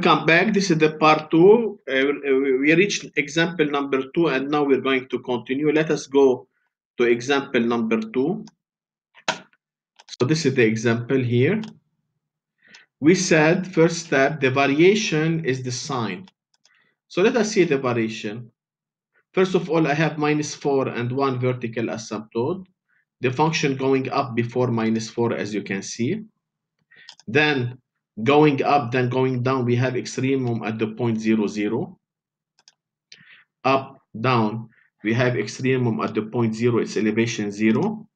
welcome back. This is the part 2. We reached example number 2 and now we're going to continue. Let us go to example number 2. So this is the example here. We said first step, the variation is the sign. So let us see the variation. First of all, I have -4 and 1 vertical asymptote. The function going up before -4, as you can see. Then going up, then going down, we have extremum at the point 0, 0. Up, down, we have extremum at the point 0, its elevation 0.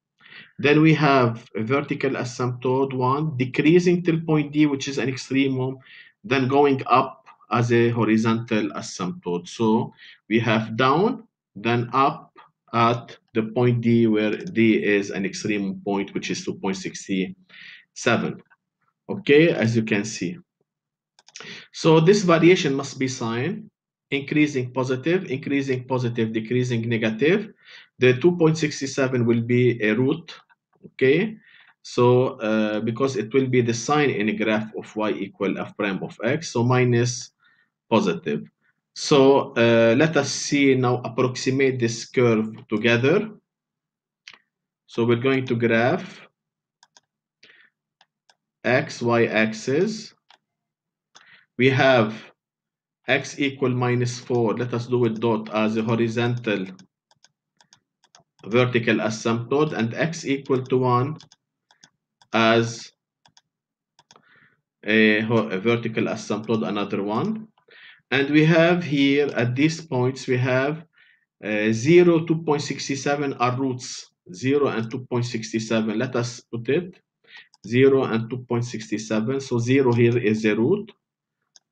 Then we have a vertical asymptote 1, decreasing till point D, which is an extremum, then going up as a horizontal asymptote. So we have down, then up at the point D, where D is an extremum point, which is 2.67. Okay, as you can see. So this variation must be sign, increasing positive, decreasing negative. The 2.67 will be a root, okay? So because it will be the sign in a graph of y equal f prime of x, so minus positive. So let us see now, approximate this curve together. So we're going to graph x, y axis. We have x equal -4. Let us do it dot as a horizontal vertical asymptote, and x equal to 1 as a vertical asymptote, another one. And we have here at these points, we have 0, 2.67 are roots, 0 and 2.67. Let us put it 0 and 2.67. So 0 here is a root,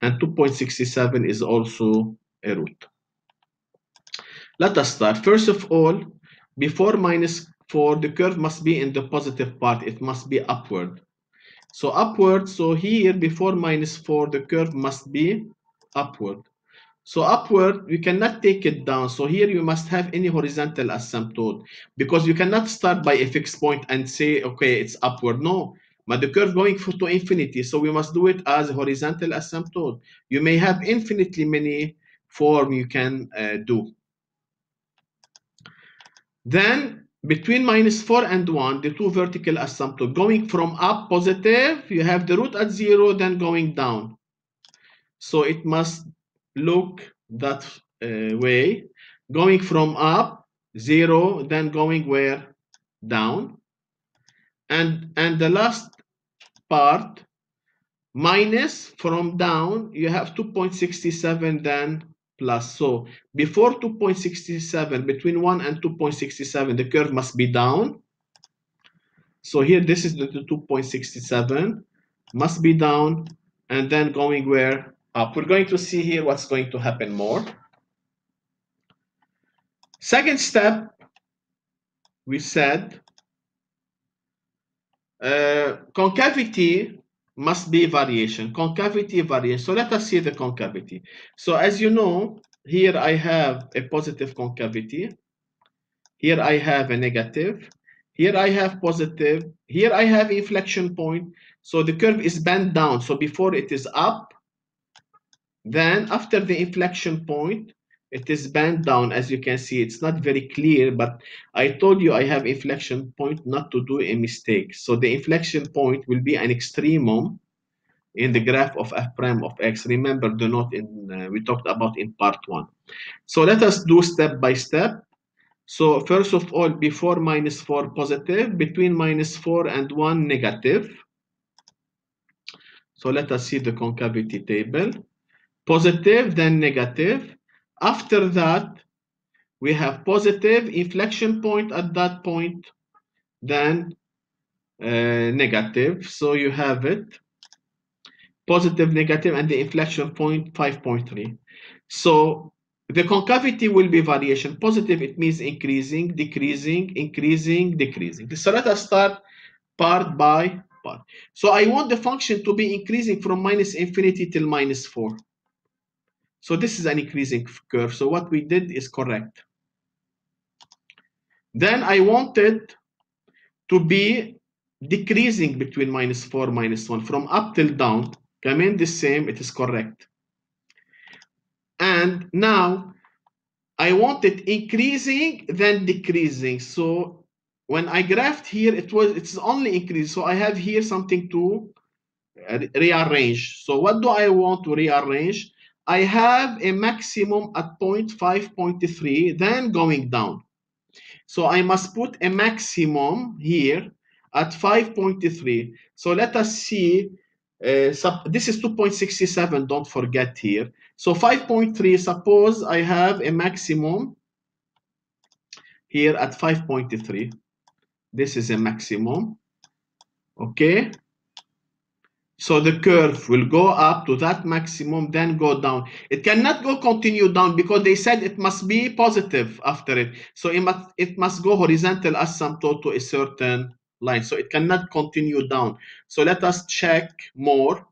and 2.67 is also a root. Let us start. First of all, before -4, the curve must be in the positive part. It must be upward. So upward, so here before -4, the curve must be upward. So upward, we cannot take it down. So here you must have any horizontal asymptote, because you cannot start by a fixed point and say, okay, it's upward. No, but the curve going to infinity. So we must do it as a horizontal asymptote. You may have infinitely many form you can do. Then between -4 and 1, the two vertical asymptote going from up positive, you have the root at 0, then going down. So it must look that way, going from up 0, then going where? Down. And the last part, minus from down, you have 2.67, then plus. So before 2.67, between 1 and 2.67, the curve must be down. So here, this is the 2.67, must be down, and then going where? Up. We're going to see here what's going to happen more. Second step, we said concavity must be variation. Concavity variation. So let us see the concavity. So as you know, here I have a positive concavity. Here I have a negative. Here I have positive. Here I have inflection point. So the curve is bent down. So before it is up, then after the inflection point, it is bent down. As you can see, it's not very clear, but I told you I have inflection point not to do a mistake. So the inflection point will be an extremum in the graph of f prime of x. Remember the note we talked about in part 1. So let us do step by step. So first of all, before -4 positive, between -4 and 1 negative. So let us see the concavity table. Positive, then negative. After that, we have positive, inflection point at that point, then negative. So you have it, positive, negative, and the inflection point 5.3. So the concavity will be variation. Positive, it means increasing, decreasing, increasing, decreasing. So let us start part by part. So I want the function to be increasing from -infinity till -4. So this is an increasing curve. So what we did is correct. Then I wanted to be decreasing between -4, -1, from up till down. كمان the same, it is correct. And now I want it increasing then decreasing. So when I graphed here, it's only increase. So I have here something to rearrange. So what do I want to rearrange? I have a maximum at point 5.3, then going down. So I must put a maximum here at 5.3. So let us see. This is 2.67, don't forget here. So 5.3, suppose I have a maximum here at 5.3. This is a maximum. Okay. So the curve will go up to that maximum, then go down. It cannot go continue down because they said it must be positive after it. So it must go horizontal asymptote to a certain line. So it cannot continue down. So let us check more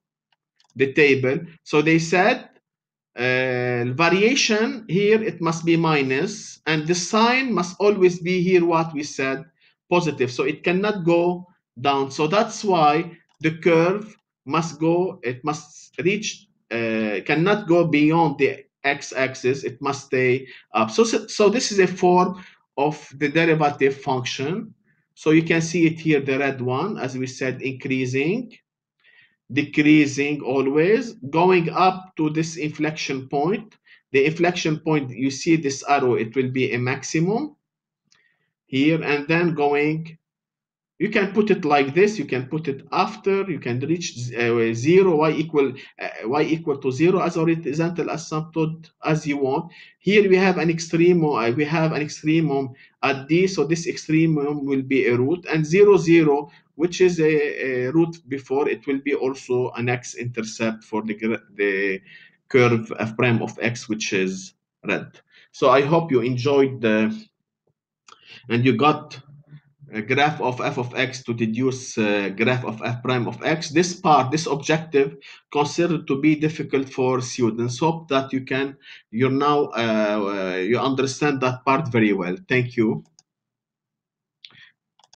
the table. So they said variation here, it must be minus, and the sign must always be here what we said, positive. So it cannot go down. So that's why the curve must go, it must reach, cannot go beyond the x-axis, it must stay up. So this is a form of the derivative function. So you can see it here, the red one, as we said, increasing, decreasing always, going up to this inflection point. The inflection point, you see this arrow, it will be a maximum here, and then going, you can put it like this, you can put it after, you can reach 0, y equal to 0 as horizontal asymptote as you want. Here we have an extremum, at D, so this extremum will be a root, and 0, 0, which is a root before, it will be also an x-intercept for the curve f prime of x, which is red. So I hope you enjoyed and you got a graph of f of x to deduce graph of f prime of x. This part, this objective, considered to be difficult for students. Hope that you understand that part very well. Thank you.